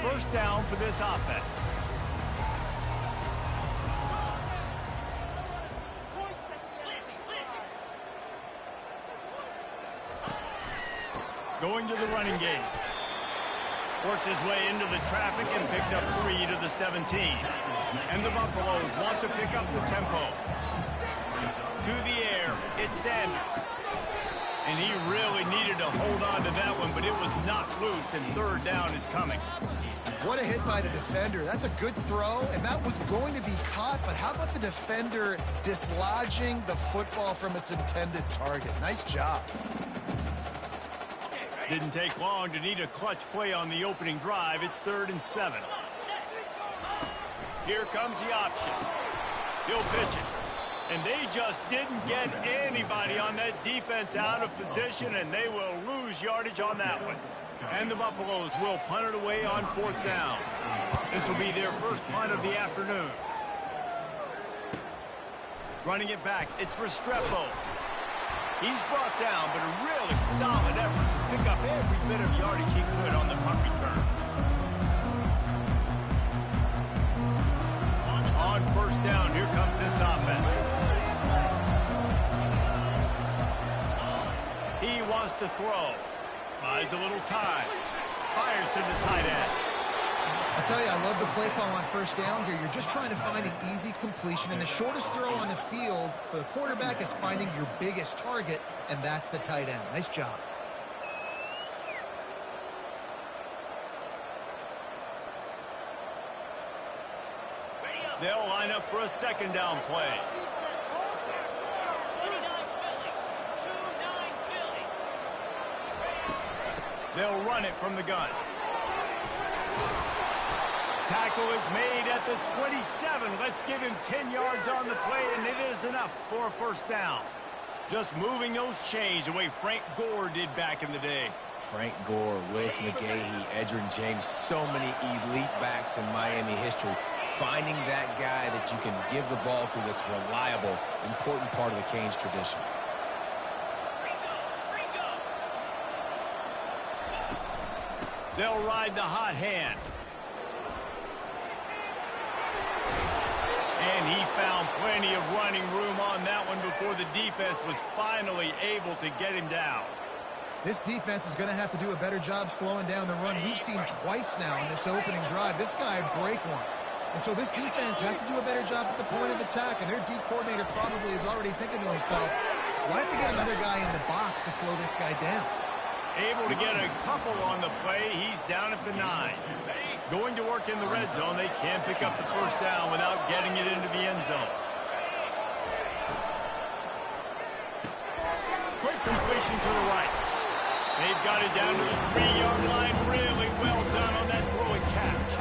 First down for this offense. Going to the running game. Works his way into the traffic and picks up 3 to the 17. And the Buffaloes want to pick up the tempo. To the air, it's Sanders. And he really needed to hold on to that one, but it was knocked loose, and third down is coming. What a hit by the defender. That's a good throw, and that was going to be caught, but how about the defender dislodging the football from its intended target? Nice job. Didn't take long to need a clutch play on the opening drive. It's 3rd and 7. Here comes the option. He'll pitch it. And they just didn't get anybody on that defense out of position, and they will lose yardage on that one. And the Buffaloes will punt it away on 4th down. This will be their first punt of the afternoon. Running it back, it's Restrepo. He's brought down, but a really solid effort to pick up every bit of yardage he could on the punt return. On 1st down, here comes this offense. He wants to throw. Buys a little time. Fires to the tight end. I tell you, I love the play call on 1st down here. You're just trying to find an easy completion, and the shortest throw on the field for the quarterback is finding your biggest target, and that's the tight end. Nice job. They'll line up for a 2nd down play. They'll run it from the gun. Tackle is made at the 27. Let's give him 10 yards on the play, and it is enough for a 1st down. Just moving those chains the way Frank Gore did back in the day. Frank Gore, Willis McGahee, Edgerrin James, so many elite backs in Miami history. Finding that guy that you can give the ball to that's reliable, important part of the Canes tradition. They'll ride the hot hand. And he found plenty of running room on that one before the defense was finally able to get him down. This defense is going to have to do a better job slowing down the run. We've seen twice now in this opening drive. This guy break one. And so this defense has to do a better job at the point of attack, and their D coordinator probably is already thinking to himself, "Do I have to get another guy in the box to slow this guy down?" Able to get a couple on the play. He's down at the 9. Going to work in the red zone. They can't pick up the 1st down without getting it into the end zone. Quick completion to the right. They've got it down to the 3-yard line. Really well done on that throw and catch.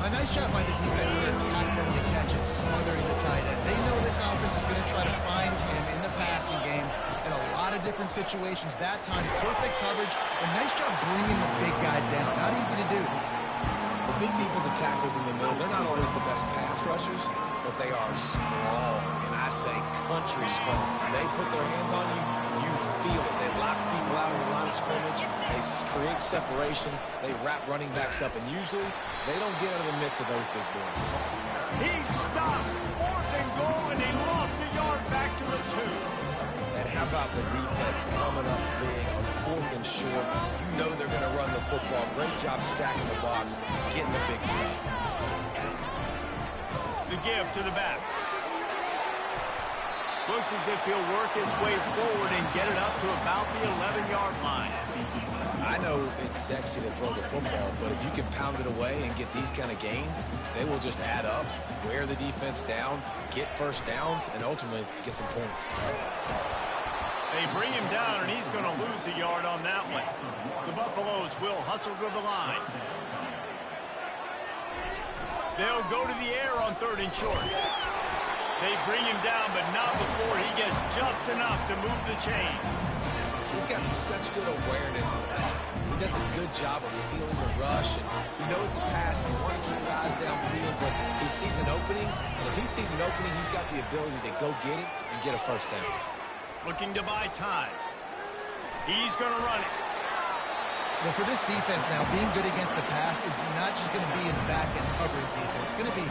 A nice job by the defense to attack him the catch and smothering the tight end. They know this offense is going to try to find him in the passing game in a lot of different situations. That time, perfect coverage, and nice job bringing the big guy down. Not easy to do. The big defensive tackles in the middle, they're not always the best pass rushers, but they are strong, and I say country strong. When they put their hands on you, you feel it. They lock people out in the line of scrimmage. They create separation. They wrap running backs up, and usually they don't get out of the midst of those big boys. He stopped. 4th and goal, and he lost a yard back to the 2. And how about the defense coming up big on 4th and short? You know they're going to run the football. Great job stacking the box, getting the big stuff. The give to the back. Looks as if he'll work his way forward and get it up to about the 11-yard line. I know it's sexy to throw the football, but if you can pound it away and get these kind of gains, they will just add up, wear the defense down, get 1st downs, and ultimately get some points. They bring him down, and he's going to lose a yard on that one. The Buffaloes will hustle to the line. They'll go to the air on 3rd and short. They bring him down, but not before he gets just enough to move the chain. He's got such good awareness in the pocket. He does a good job of feeling the rush, and you know it's a pass. You want to keep your eyes downfield, but he sees an opening, and if he sees an opening, he's got the ability to go get it and get a first down. Looking to buy time. He's going to run it. Well, for this defense now, being good against the pass is not just going to be in the back end covering defense. It's going to be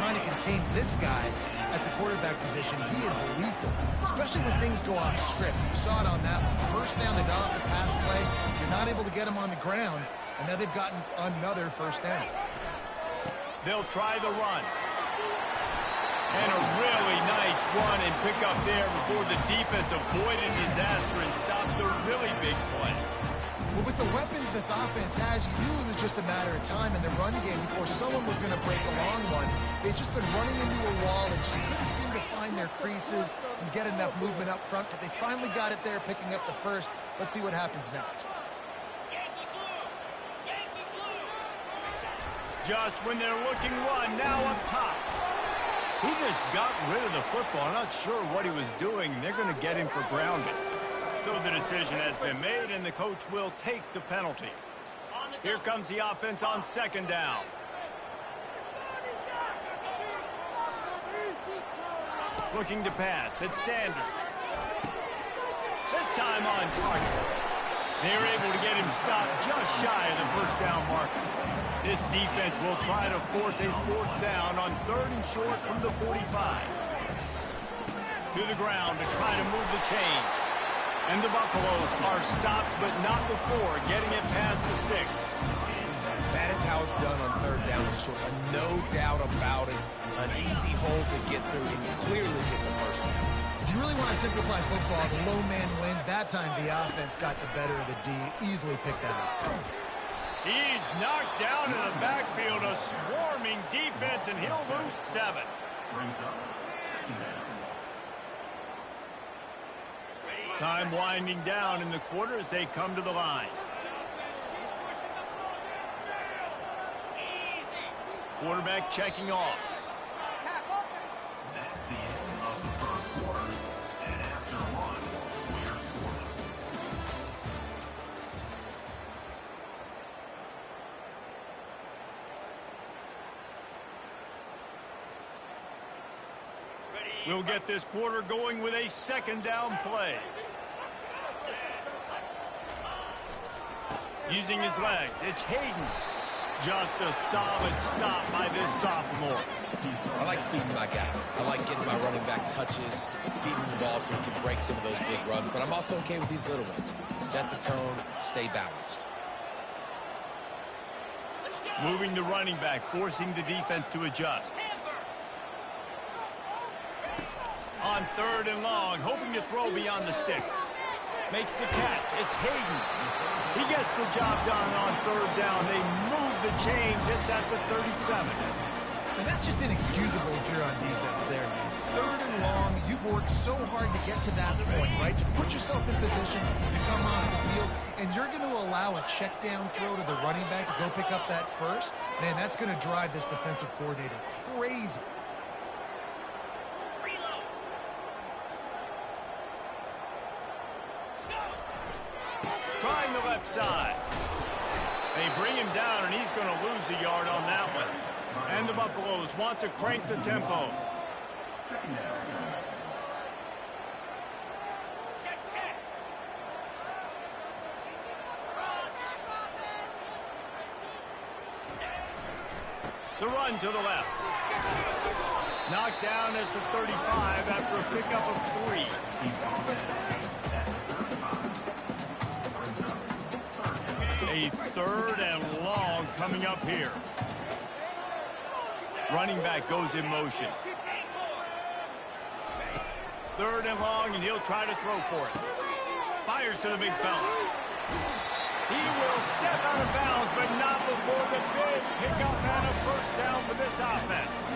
trying to contain this guy at the quarterback position. He is lethal, especially when things go off script. You saw it on that one. First down, they dial up the pass play. You're not able to get him on the ground, and now they've gotten another first down. They'll try the run. And a really nice run and pick up there before the defense avoided disaster and stopped the really big play. Well, with the weapons this offense has, you knew it was just a matter of time in the run game before someone was going to break a long one. They've just been running into a wall and just couldn't seem to find their creases and get enough movement up front, but they finally got it there, picking up the first. Let's see what happens next. Just when they're looking run, now up top. He just got rid of the football. I'm not sure what he was doing. They're going to get him for grounding. So the decision has been made, and the coach will take the penalty. Here comes the offense on second down. Looking to pass. It's Sanders. This time on target. They're able to get him stopped just shy of the first down marker. This defense will try to force a fourth down on 3rd and short from the 45. To the ground to try to move the chains. And the Buffaloes are stopped, but not before getting it past the sticks. That is how it's done on 3rd down and short. No doubt about it. An easy hole to get through and clearly get the first down. If you really want to simplify football, the low man wins. That time the offense got the better of the D. Easily picked that up. He's knocked down in the backfield, a swarming defense, and he'll lose 7. Time winding down in the quarter as they come to the line. Quarterback checking off. That's the end of the first quarter. And after one, we're scoreless. We'll get this quarter going with a second down play. Using his legs, it's Hayden. Just a solid stop by this sophomore. I like feeding my guy. I like getting my running back touches, feeding the ball so he can break some of those big runs. But I'm also okay with these little ones. Set the tone, stay balanced. Moving the running back, forcing the defense to adjust. On 3rd and long, hoping to throw beyond the sticks. Makes the catch. It's Hayden. He gets the job done on 3rd down. They move the chains. It's at the 37. And that's just inexcusable if you're on defense there. 3rd and long, you've worked so hard to get to that point, right? To put yourself in position to come off the field, and you're going to allow a check down throw to the running back to go pick up that first? Man, that's going to drive this defensive coordinator crazy. Trying the left side. They bring him down, and he's going to lose a yard on that one. And the Buffaloes want to crank the tempo. The run to the left. Knocked down at the 35 after a pickup of 3. A 3rd and long coming up here. Running back goes in motion. 3rd and long, and he'll try to throw for it. Fires to the big fella. He will step out of bounds, but not before the big pickup and a first down for this offense.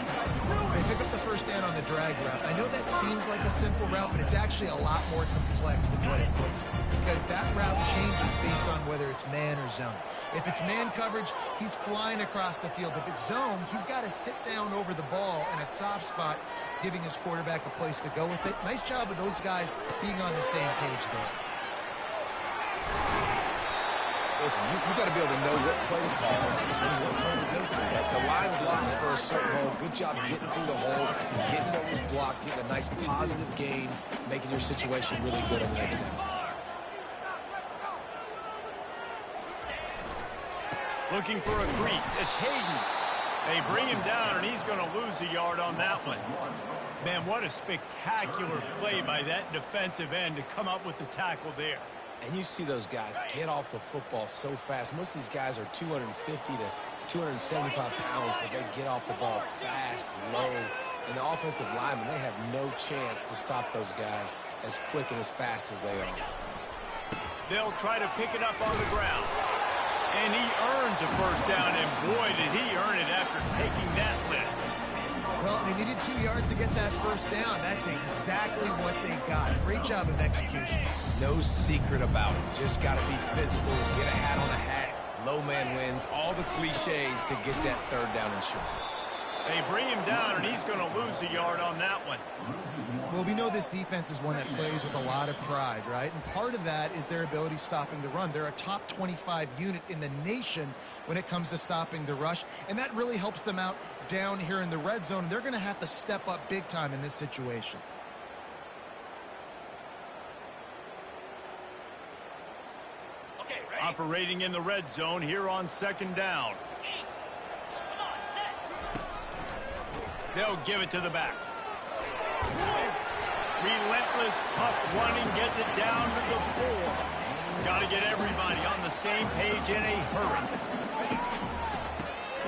They pick up the first down on the drag route. I know that seems like a simple route, but it's actually a lot more complex than what it looks like, because that route changes based on whether it's man or zone. If it's man coverage, he's flying across the field. If it's zone, he's got to sit down over the ball in a soft spot, giving his quarterback a place to go with it. Nice job of those guys being on the same page there. Listen, you got to be able to know what play to call and what play to go through. Right? The line blocks for a certain hole. Good job getting through the hole, getting what was blocked, getting a nice positive gain, making your situation really good on the next down. Looking for a crease. It's Hayden. They bring him down, and he's going to lose a yard on that one. Man, what a spectacular play by that defensive end to come up with the tackle there. And you see those guys get off the football so fast. Most of these guys are 250 to 275 pounds, but they get off the ball fast, low. And the offensive linemen, they have no chance to stop those guys as quick and as fast as they are. They'll try to pick it up on the ground. And he earns a first down, and boy, did he earn it after taking that lift. Well, they needed 2 yards to get that first down. That's exactly what they got. Great job of execution. No secret about it. Just got to be physical, get a hat on a hat, low man wins, all the cliches to get that third down and short. They bring him down, and he's going to lose a yard on that one. Well, we know this defense is one that plays with a lot of pride, right? And part of that is their ability stopping the run. They're a top 25 unit in the nation when it comes to stopping the rush, and that really helps them out down here in the red zone. They're going to have to step up big time in this situation. Operating in the red zone here on second down. They'll give it to the back. Relentless, tough running gets it down to the 4. Got to get everybody on the same page in a hurry.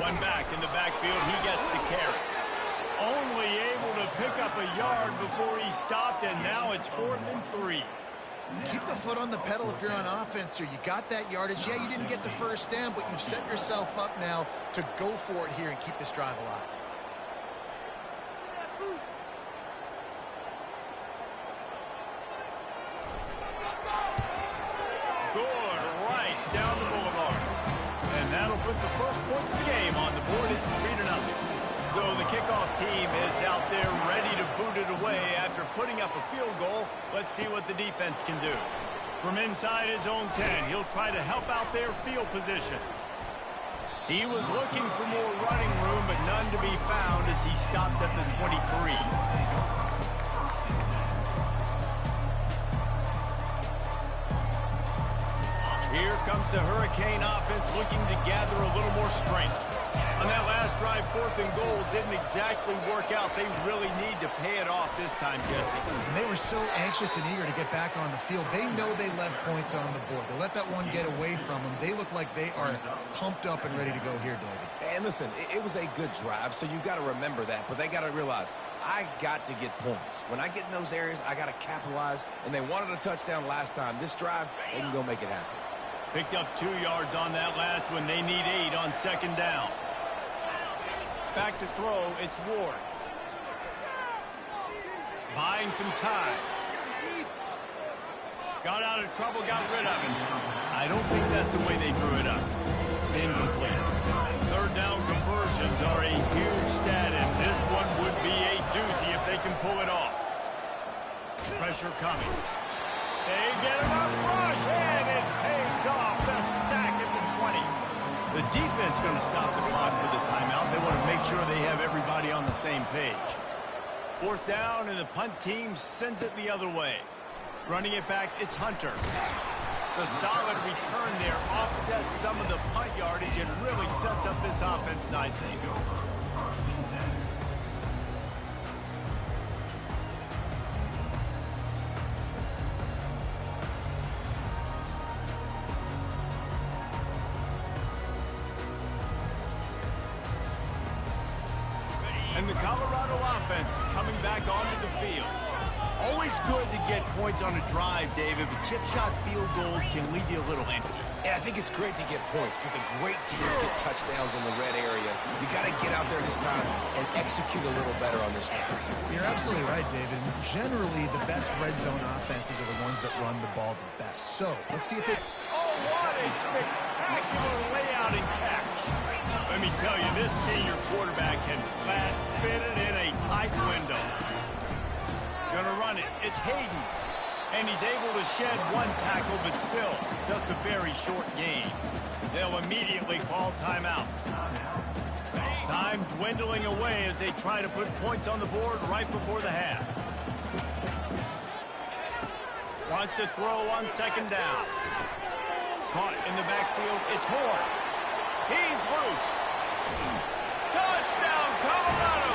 One back in the backfield, he gets the carry. Only able to pick up a yard before he stopped, and now it's 4th and 3. Keep the foot on the pedal if you're on offense here. You got that yardage. Yeah, you didn't get the first down, but you've set yourself up now to go for it here and keep this drive alive. Put the first points of the game on the board. It's 3-0. So the kickoff team is out there ready to boot it away after putting up a field goal. Let's see what the defense can do. From inside his own 10, he'll try to help out their field position. He was looking for more running room, but none to be found as he stopped at the 23. Here comes the Hurricane offense looking to gather a little more strength. On that last drive, 4th and goal didn't exactly work out. They really need to pay it off this time, Jesse. And they were so anxious and eager to get back on the field. They know they left points on the board. They let that one get away from them. They look like they are pumped up and ready to go here, David. And listen, it was a good drive, so you got to remember that. But they got to realize, I got to get points. When I get in those areas, I got to capitalize. And they wanted a touchdown last time. This drive, they can go make it happen. Picked up 2 yards on that last one. They need 8 on second down. Back to throw, it's Ward. Buying some time. Got out of trouble, got rid of it. I don't think that's the way they drew it up. Incomplete. Third down conversions are a huge stat, and this one would be a doozy if they can pull it off. Pressure coming. They get him up, rush, and it pays off. The sack at the 20. The defense going to stop the clock with a timeout. They want to make sure they have everybody on the same page. 4th down, and the punt team sends it the other way. Running it back, it's Hunter. The solid return there offsets some of the punt yardage and really sets up this offense nicely. And the Colorado offense is coming back onto the field. Always good to get points on a drive, David, but chip shot field goals can leave you a little empty. Yeah, I think it's great to get points, but the great teams get touchdowns in the red area. You got to get out there this time and execute a little better on this drive. You're absolutely right, David. Generally, the best red zone offenses are the ones that run the ball the best. So, let's see if they... Oh, what a spectacular layout and catch. Let me tell you, this senior quarterback can flat fit it in a tight window. Gonna run it. It's Hayden. And he's able to shed one tackle, but still, just a very short gain. They'll immediately call timeout. Time dwindling away as they try to put points on the board right before the half. Wants to throw on second down. Caught in the backfield, it's Horn. He's loose. Touchdown, Colorado!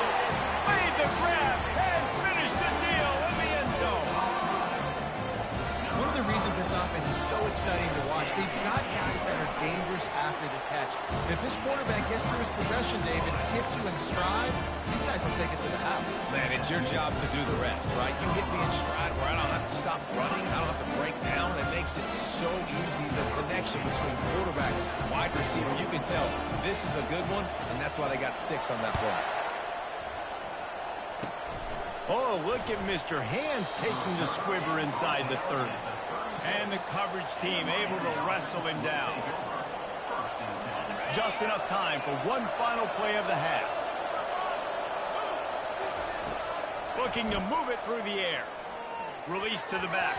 Made the grab and finished the deal in the end zone. One of the reasons this offense is so exciting to watch, they've got guys that are dangerous after the catch. If this quarterback gets through his progression, David, hits you in stride, these guys will take it to the house. Man, it's your job to do the rest, right? You hit me in stride where I don't have to stop running, I don't have to break down. It makes it so easy, the connection between quarterback and wide receiver. You can tell this is a good one, and that's why they got 6 on that play. Oh, look at Mr. Hands taking the squibber inside the 30. And the coverage team able to wrestle him down. Just enough time for one final play of the half. Looking to move it through the air. Release to the back.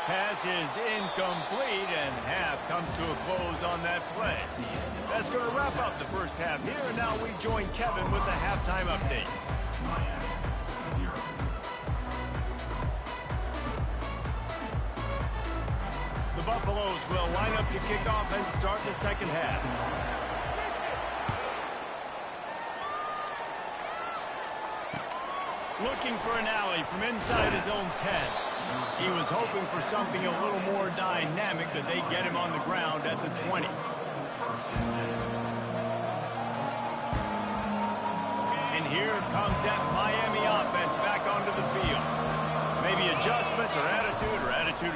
Pass is incomplete, and half comes to a close on that play. That's going to wrap up the first half here, and now we join Kevin with the halftime update. The Buffaloes will line up to kick off and start the second half. Looking for an alley from inside his own 10. He was hoping for something a little more dynamic, but they get him on the ground at the 20. And here comes that Miami offense back onto the field. Maybe adjustments or attitude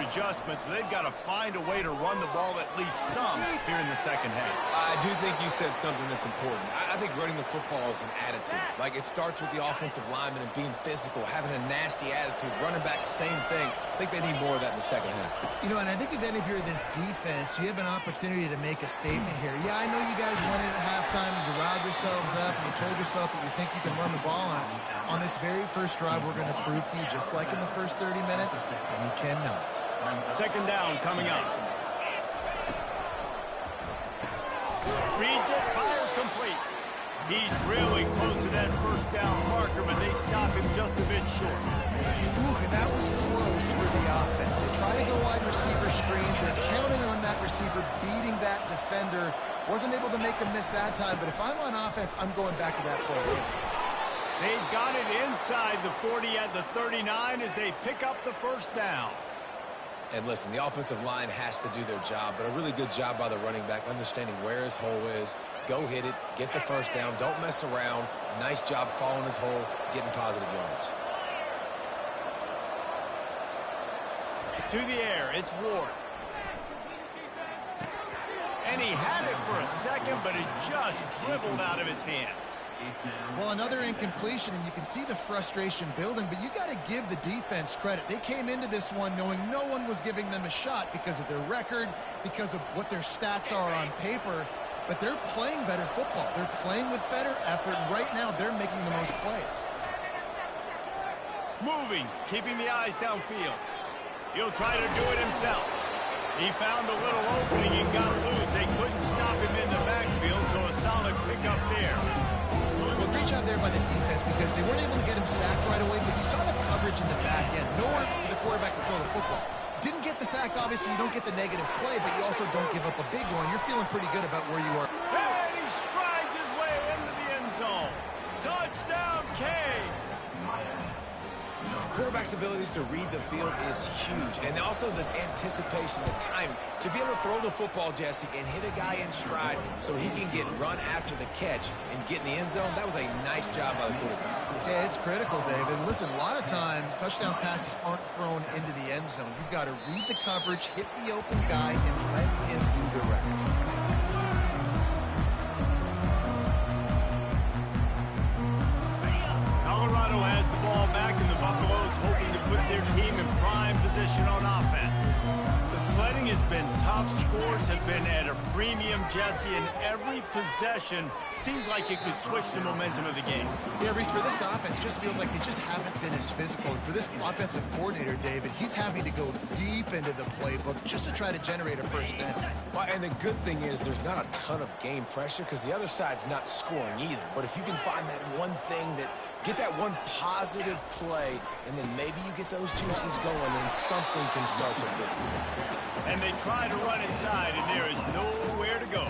adjustments, but they've got to find a way to run the ball at least some here in the second half. I do think you said something that's important. I think running the football is an attitude. Like, it starts with the offensive lineman and being physical, having a nasty attitude. Running back, same thing. I think they need more of that in the second half. You know, and I think if you're this defense, you have an opportunity to make a statement here. Yeah, I know you guys won it at halftime, and you riled yourselves up, and you told yourself that you think you can run the ball on us. On this very first drive, we're going to prove to you, just like in the first 30 minutes, you cannot. Second down coming up. Reads it, fires complete. He's really close to that first down marker, but they stop him just a bit short. Ooh, and that was close for the offense. They try to go wide receiver screen. They're counting on that receiver beating that defender. Wasn't able to make him miss that time, but if I'm on offense, I'm going back to that play. They've got it inside the 40 at the 39 as they pick up the first down. And listen, the offensive line has to do their job, but a really good job by the running back, understanding where his hole is. Go hit it, get the first down, don't mess around. Nice job following his hole, getting positive yards. To the air, it's Ward. And he had it for a second, but it just dribbled out of his hands. Well, another incompletion, and you can see the frustration building, but you got to give the defense credit. They came into this one knowing no one was giving them a shot because of their record, because of what their stats are on paper, but they're playing better football. They're playing with better effort, and right now they're making the most plays. Moving, keeping the eyes downfield. He'll try to do it himself. He found a little opening and got loose. They couldn't stop him in the backfield, so a solid pickup there. Well, great job there by the defense because they weren't able to get him sacked right away, but you saw the coverage in the back end. Nowhere for the quarterback to throw the football. Didn't get the sack, obviously you don't get the negative play, but you also don't give up a big one. You're feeling pretty good about where you are. And he strides his way into the end zone. Touchdown, Canes! Quarterback's abilities to read the field is huge, and also the anticipation, the timing. To be able to throw the football, Jesse, and hit a guy in stride so he can get run after the catch and get in the end zone, that was a nice job by the quarterback. Yeah, it's critical, David. Listen, a lot of times touchdown passes aren't thrown into the end zone. You've got to read the coverage, hit the open guy, and let him do the rest. Colorado has the ball back, and the Buffaloes hoping to put their team in prime position on offense. The sledding Running has been tough. Scores have been at a premium, Jesse, and every possession seems like it could switch the momentum of the game. Yeah, Reese, for this offense, just feels like they just haven't been as physical. And for this offensive coordinator, David, he's having to go deep into the playbook just to try to generate a first down. Well, and the good thing is there's not a ton of game pressure because the other side's not scoring either. But if you can find that one thing that get that one positive play, and then maybe you get those juices going, and something can start to build. And they try to run inside, and there is nowhere to go.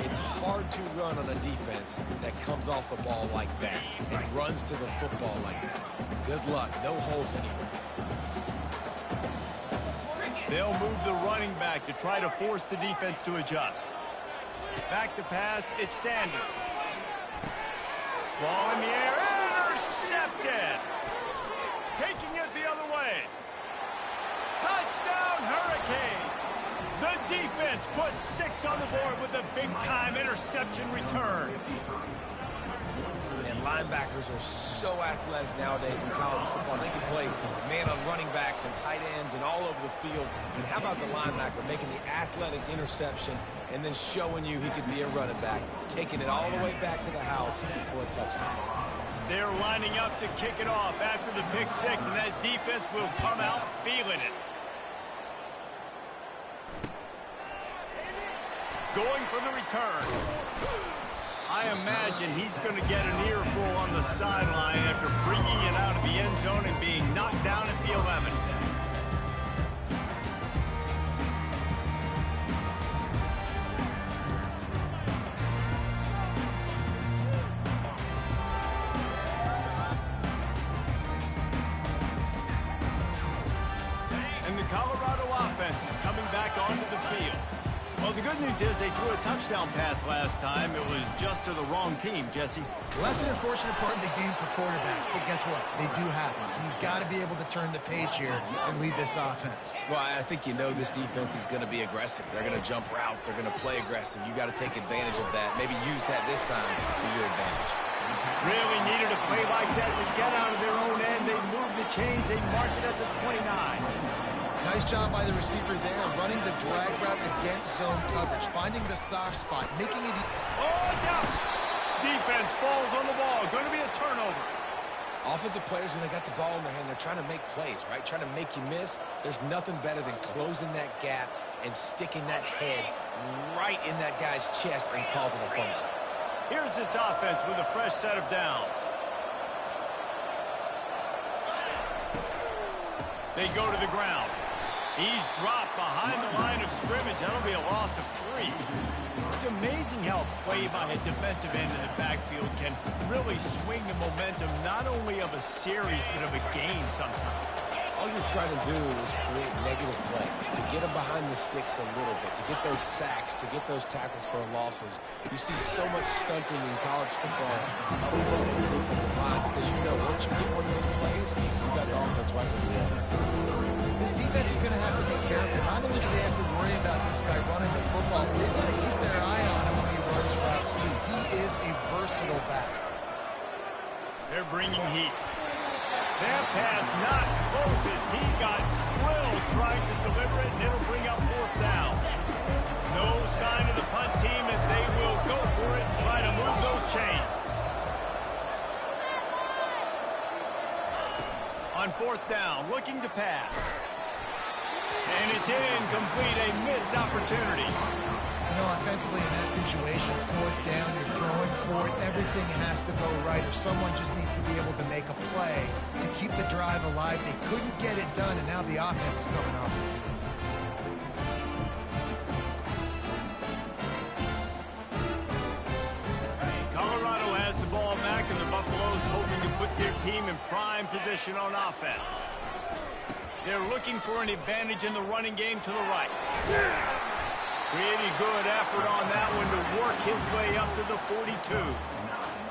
It's hard to run on a defense that comes off the ball like that and runs to the football like that. Good luck. No holes anywhere. They'll move the running back to try to force the defense to adjust. Back to pass, it's Sanders. Ball in the air, intercepted. Taking it the other way. Touchdown, Hurricane. The defense puts 6 on the board with a big-time interception return. And linebackers are so athletic nowadays in college football. They can play man on running backs and tight ends and all over the field. And how about the linebacker making the athletic interception and then showing you he could be a running back, taking it all the way back to the house for a touchdown. They're lining up to kick it off after the pick 6, and that defense will come out feeling it. Going for the return. I imagine he's going to get an earful on the sideline after bringing it out of the end zone and being knocked down at the 11. And the Colorado offense is coming back onto the field. Well, the good news is they threw a touchdown pass last time. It was just to the wrong team, Jesse. Well, that's an unfortunate part of the game for quarterbacks, but guess what? They do happen, so you've got to be able to turn the page here and lead this offense. Well, I think you know this defense is going to be aggressive. They're going to jump routes. They're going to play aggressive. You got to take advantage of that. Maybe use that this time to your advantage. Really needed a play like that to get out of their own end. They moved the chains. They marked it at the 29. Nice job by the receiver there, running the drag route against zone coverage, finding the soft spot, making it... Oh, it's out! Defense falls on the ball. Going to be a turnover. Offensive players, when they got the ball in their hand, they're trying to make plays, right? Trying to make you miss. There's nothing better than closing that gap and sticking that head right in that guy's chest and causing a fumble. Here's this offense with a fresh set of downs. They go to the ground. He's dropped behind the line of scrimmage. That'll be a loss of 3. It's amazing how a play by a defensive end in the backfield can really swing the momentum not only of a series but of a game sometimes. All you're trying to do is create negative plays, to get them behind the sticks a little bit, to get those sacks, to get those tackles for losses. You see so much stunting in college football up front with the defensive line because you know once you get one of those plays, you've got the offense right where you want. This defense is going to have to be careful. Not only do they have to worry about this guy running the football, they've got to keep their eye on him when he runs routes, too. He is a versatile back. They're bringing heat. That pass not close as he got drilled trying to deliver it, and it'll bring up 4th down. No sign of the punt team as they will go for it and try to move those chains. On 4th down, looking to pass. And it's incomplete, a missed opportunity. You know, offensively in that situation, 4th down, you're throwing for it. Everything has to go right, or someone just needs to be able to make a play to keep the drive alive. They couldn't get it done, and now the offense is coming off the field. Colorado has the ball back, and the Buffaloes hoping to put their team in prime position on offense. They're looking for an advantage in the running game to the right. Pretty good effort on that one to work his way up to the 42.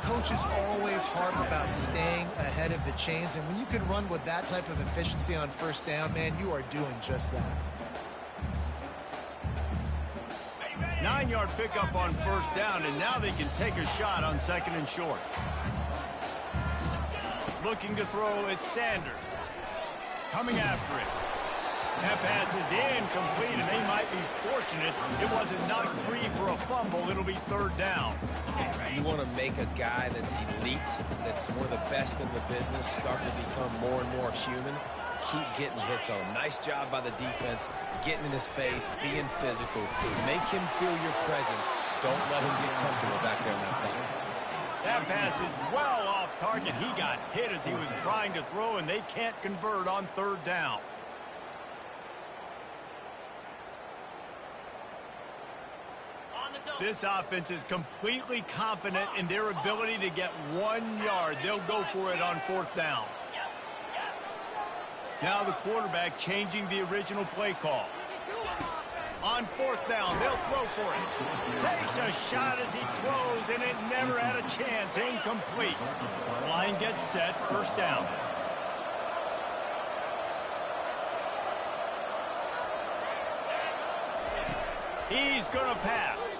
Coaches always harp about staying ahead of the chains, and when you can run with that type of efficiency on 1st down, man, you are doing just that. 9-yard pickup on 1st down, and now they can take a shot on 2nd and short. Looking to throw, it's Sanders. Coming after it. That pass is incomplete, and they might be fortunate it wasn't knocked free for a fumble. It'll be third down. You want to make a guy that's elite, that's one of the best in the business, start to become more and more human. Keep getting hits on him. Nice job by the defense, getting in his face, being physical. Make him feel your presence. Don't let him get comfortable back there in that pocket. That pass is well off target. He got hit as he was trying to throw, and they can't convert on third down. This offense is completely confident in their ability to get 1 yard. They'll go for it on fourth down. Now the quarterback changing the original play call. On fourth down, they'll throw for it. Takes a shot as he throws, and it never had a chance. Incomplete. Line gets set, first down. He's going to pass.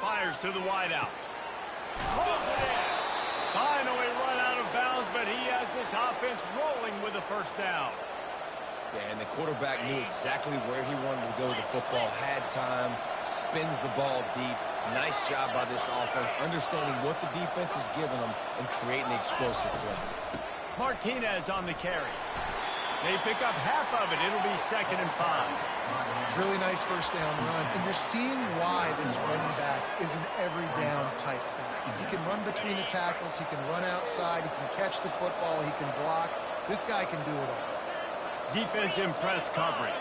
Fires to the wideout. Throws it in. Finally run out of bounds, but he has this offense rolling with a first down. Yeah, and the quarterback knew exactly where he wanted to go with the football, had time, spins the ball deep. Nice job by this offense, understanding what the defense is giving them and creating the explosive play. Martinez on the carry. They pick up half of it. It'll be 2nd and 5. Really nice first down run. And you're seeing why this running back is an every down type back. He can run between the tackles. He can run outside. He can catch the football. He can block. This guy can do it all. Defense in press coverage.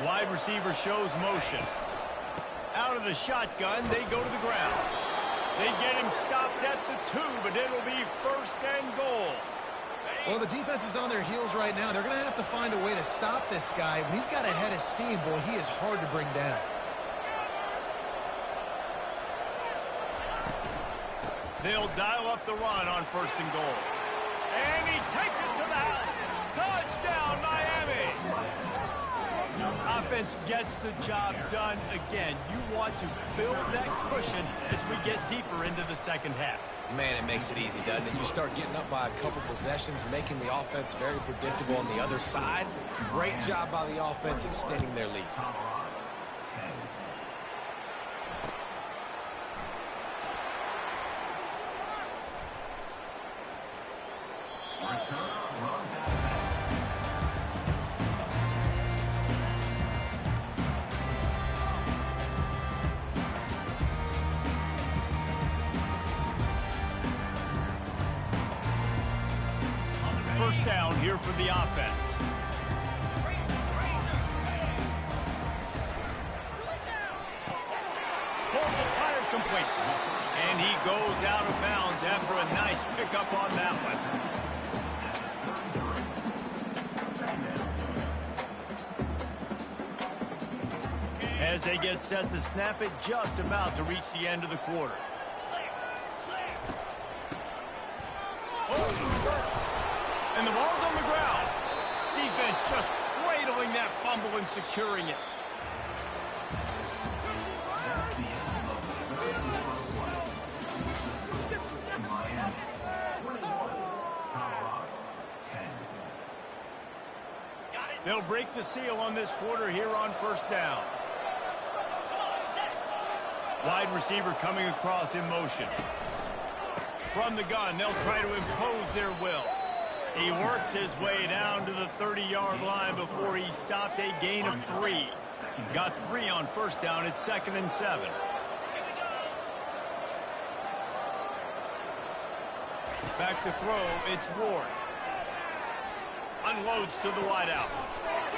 Wide receiver shows motion. Out of the shotgun, they go to the ground. They get him stopped at the 2, but it'll be 1st and goal. Well, the defense is on their heels right now. They're going to have to find a way to stop this guy. When he's got a head of steam, boy, he is hard to bring down. They'll dial up the run on 1st and goal. And he takes it to the house. Touchdown, Miami! Offense gets the job done again. You want to build that cushion as we get deeper into the second half. Man, it makes it easy, doesn't it? You start getting up by a couple possessions, making the offense very predictable on the other side. Great job by the offense extending their lead. First down here for the offense. Pulls it fired complete. And he goes out of bounds after a nice pickup on that one. As they get set to snap it, just about to reach the end of the quarter. And the ball's on the ground. Defense just cradling that fumble and securing it. They'll break the seal on this quarter here on first down. Wide receiver coming across in motion. From the gun, they'll try to impose their will. He works his way down to the 30-yard line before he stopped, a gain of 3. Got 3 on first down. It's 2nd and 7. Back to throw. It's Ward. Unloads to the wideout.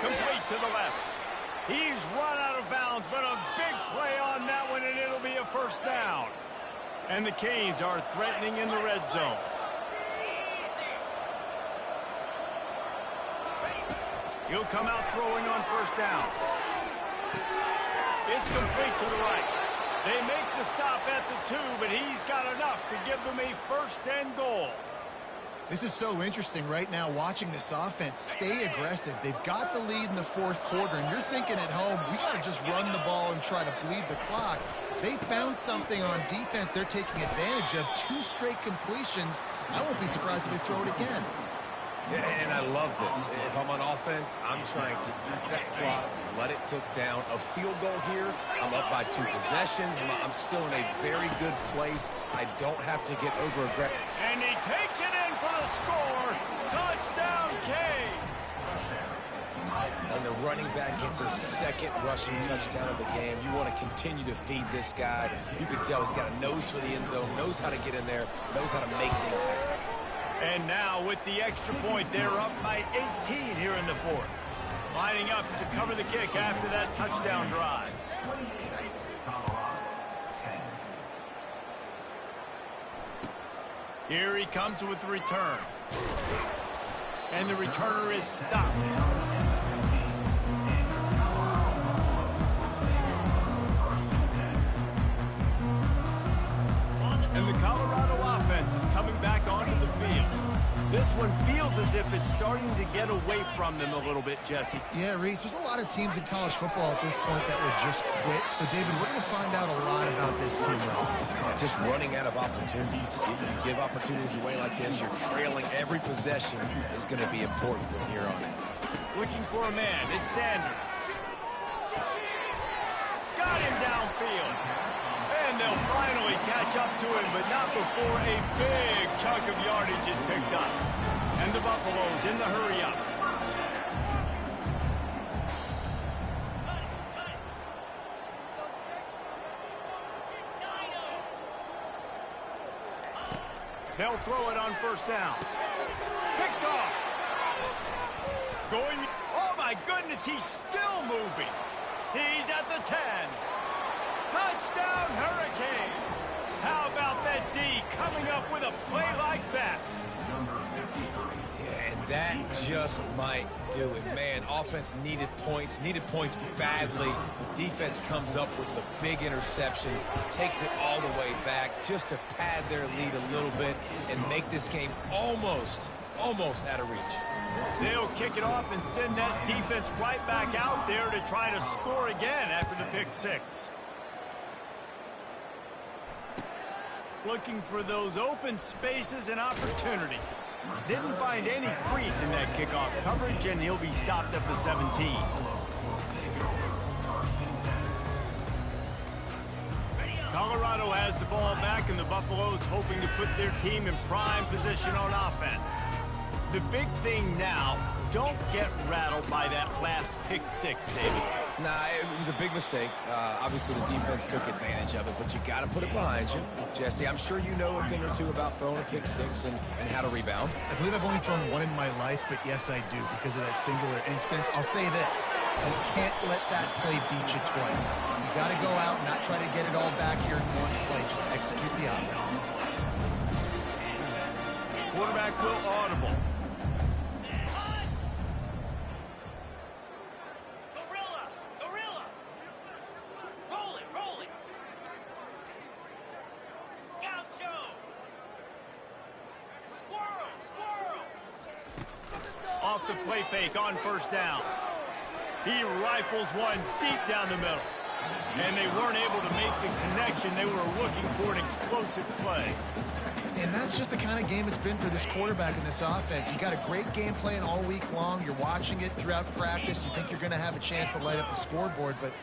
Complete to the left. He's run out of bounds, but a big play on that one, and it'll be a first down. And the Canes are threatening in the red zone. He'll come out throwing on first down. It's complete to the right. They make the stop at the 2, but he's got enough to give them a 1st and goal. This is so interesting right now, watching this offense stay aggressive. They've got the lead in the 4th quarter, and you're thinking at home, we got to just run the ball and try to bleed the clock. They found something on defense they're taking advantage of. 2 straight completions. I won't be surprised if they throw it again. And I love this. If I'm on offense, I'm trying to eat that clock, let it tick down. A field goal here, I'm up by 2 possessions. I'm still in a very good place. I don't have to get over-aggressive. And he takes it in for the score. Touchdown, Canes. And the running back gets a second rushing touchdown of the game. You want to continue to feed this guy. You can tell he's got a nose for the end zone, knows how to get in there, knows how to make things happen. And now with the extra point, they're up by 18 here in the fourth. Lining up to cover the kick after that touchdown drive. Here he comes with the return. And the returner is stopped. And the Colorado offense is coming back onto the field. This one feels as if it's starting to get away from them a little bit, Jesse. Yeah, Reese, there's a lot of teams in college football at this point that would just quit. So, David, we're going to find out a lot about this team, though. Just running out of opportunities. You give opportunities away like this, you're trailing. Every possession is going to be important from here on in. Looking for a man. It's Sanders. Got him downfield. And they'll finally catch up to him, but not before a big chunk of yardage is picked up. And the Buffaloes in the hurry-up. They'll throw it on first down. Picked off. Going. Oh, my goodness, he's still moving. He's at the 10. Touchdown, Hurricane. How about that D coming up with a play like that? Yeah, and that just might do it. Man, offense needed points badly. Defense comes up with the big interception, takes it all the way back just to pad their lead a little bit and make this game almost out of reach. They'll kick it off and send that defense right back out there to try to score again after the pick six. Looking for those open spaces and opportunity. Didn't find any crease in that kickoff coverage, and he'll be stopped at the 17. Colorado has the ball back, and the Buffaloes hoping to put their team in prime position on offense. The big thing now, don't get rattled by that last pick six, David. Nah, it was a big mistake. Obviously, the defense took advantage of it, but you got to put it behind you. Jesse, I'm sure you know a thing or two about throwing a pick six and how to rebound. I believe I've only thrown one in my life, but yes, I do, because of that singular instance. I'll say this. You can't let that play beat you twice. You got to go out and not try to get it all back here in one play. Just execute the offense. Quarterback will audible. Off the play fake on first down. He rifles one deep down the middle. And they weren't able to make the connection. They were looking for an explosive play. And that's just the kind of game it's been for this quarterback in this offense. You got a great game plan all week long. You're watching it throughout practice. You think you're going to have a chance to light up the scoreboard, but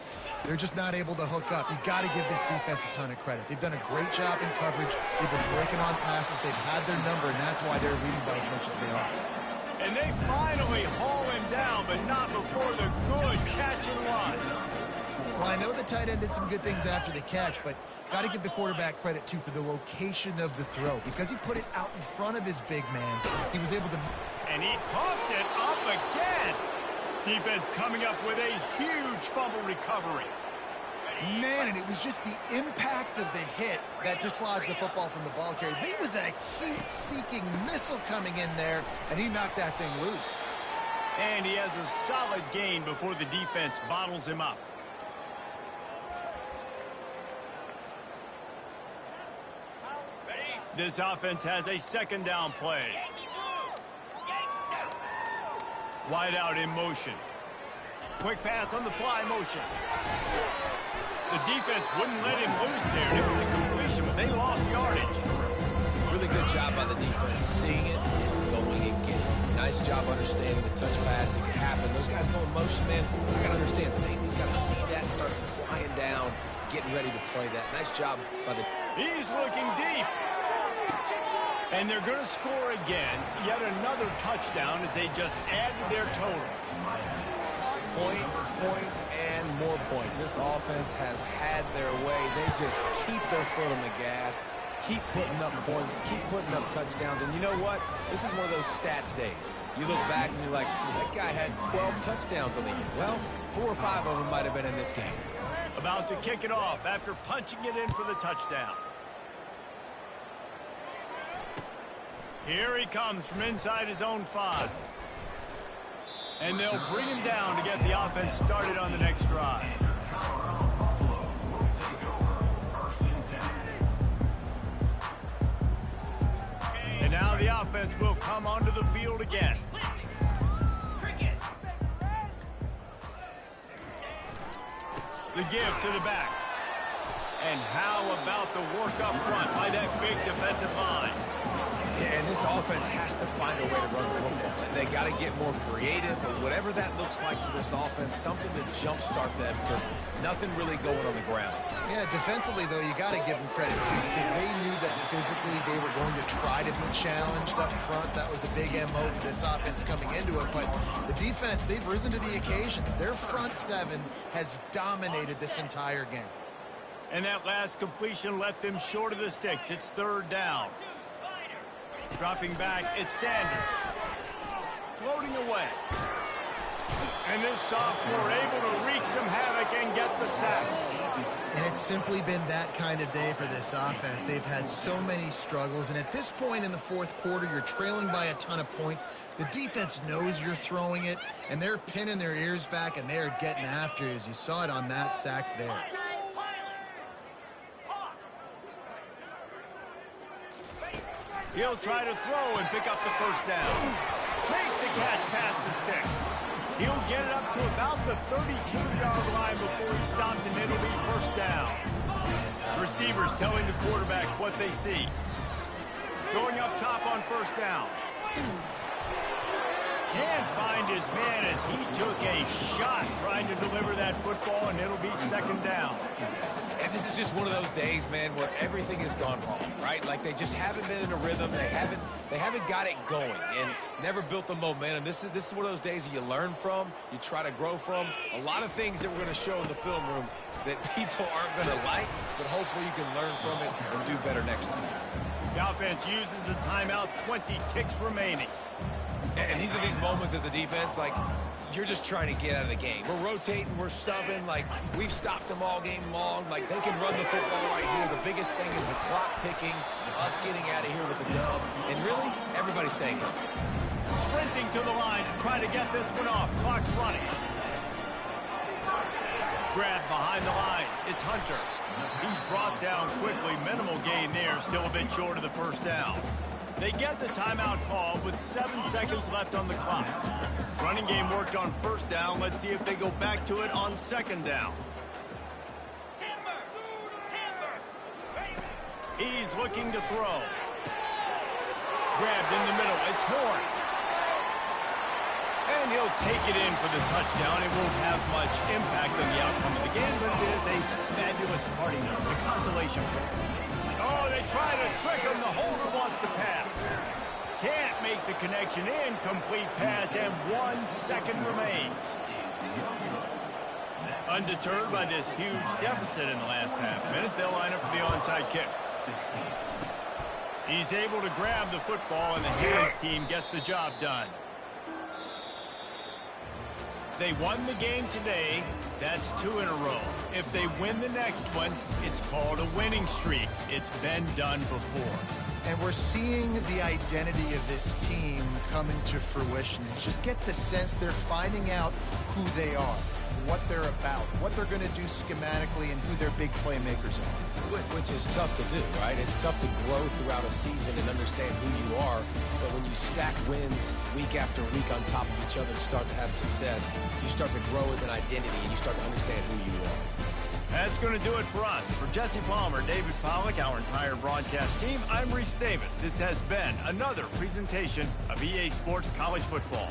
they're just not able to hook up. You've got to give this defense a ton of credit. They've done a great job in coverage. They've been breaking on passes. They've had their number, and that's why they're leading by as much as they are. And they finally haul him down, but not before the good catch and run. Well, I know the tight end did some good things after the catch, but got to give the quarterback credit, too, for the location of the throw. Because he put it out in front of his big man, he was able to... And he coughs it up again. Defense coming up with a huge fumble recovery. Man, and it was just the impact of the hit that dislodged the football from the ball carrier. There was a heat-seeking missile coming in there, and he knocked that thing loose. And he has a solid gain before the defense bottles him up. This offense has a second down play. Wide out in motion. Quick pass on the fly motion. The defense wouldn't let him loose there, and it was a completion, but they lost yardage. Really good job by the defense, seeing it and going and getting it. Nice job understanding the touch pass. It can happen. Those guys go in motion, man. I got to understand, safety's got to see that and start flying down, getting ready to play that. Nice job by the... He's looking deep. And they're going to score again. Yet another touchdown as they just added their total. Points, and more points. This offense has had their way. They just keep their foot on the gas, keep putting up points, keep putting up touchdowns. And you know what? This is one of those stats days. You look back and you're like, that guy had 12 touchdowns on the year. Well, 4 or 5 of them might have been in this game. About to kick it off after punching it in for the touchdown. Here he comes from inside his own 5. And they'll bring him down to get the offense started on the next drive. And now the offense will come onto the field again. The give to the back. And how about the work up front by that big defensive line? Yeah, and this offense has to find a way to run the football. They got to get more creative, but whatever that looks like for this offense, something to jumpstart them because nothing really going on the ground. Yeah, defensively, though, you got to give them credit, too, because they knew that physically they were going to try to be challenged up front. That was a big MO for this offense coming into it, but the defense, they've risen to the occasion. Their front 7 has dominated this entire game. And that last completion left them short of the sticks. It's 3rd down. Dropping back, it's Sanders. Floating away. And this sophomore able to wreak some havoc and get the sack. And it's simply been that kind of day for this offense. They've had so many struggles, and at this point in the 4th quarter, you're trailing by a ton of points. The defense knows you're throwing it, and they're pinning their ears back, and they're getting after it, as you saw it on that sack there. He'll try to throw and pick up the 1st down. Makes the catch past the sticks. He'll get it up to about the 32-yard line before he stopped, and it'll be 1st down. Receivers telling the quarterback what they see. Going up top on 1st down. Can't find his man as he took a shot trying to deliver that football, and it'll be 2nd down. And this is just one of those days, man, where everything has gone wrong, right? Like they just haven't been in a rhythm. They haven't got it going and never built the momentum. This is one of those days that you learn from, you try to grow from. A lot of things that we're going to show in the film room that people aren't going to like, but hopefully you can learn from it and do better next time. The offense uses a timeout, 20 ticks remaining. And these are these moments as a defense, like, you're just trying to get out of the game. We're rotating, we're subbing, like, we've stopped them all game long. Like, they can run the football right here. The biggest thing is the clock ticking, us getting out of here with the dub, and really, everybody's staying healthy. Sprinting to the line to try to get this one off. Clock's running. Grab behind the line. It's Hunter. He's brought down quickly. Minimal gain there. Still a bit short of the 1st down. They get the timeout call with 7 seconds left on the clock. Running game worked on 1st down. Let's see if they go back to it on 2nd down. He's looking to throw. Grabbed in the middle. It's Horn. And he'll take it in for the touchdown. It won't have much impact on the outcome of the game, but it is a fabulous party note, a consolation prize. Oh, they try to trick him. The holder wants to pass. Can't make the connection. Incomplete pass, and 1 second remains. Undeterred by this huge deficit in the last half-minute, they'll line up for the onside kick. He's able to grab the football, and the Hands team gets the job done. They won the game today. That's 2 in a row. If they win the next one, it's called a winning streak. It's been done before. And we're seeing the identity of this team coming to fruition. Just get the sense they're finding out who they are, what they're about, what they're going to do schematically, and who their big playmakers are. Which is tough to do, right? It's tough to grow throughout a season and understand who you are. But when you stack wins week after week on top of each other and start to have success, you start to grow as an identity and you start to understand who you are. That's going to do it for us. For Jesse Palmer, David Pollack, our entire broadcast team, I'm Reese Davis. This has been another presentation of EA Sports College Football.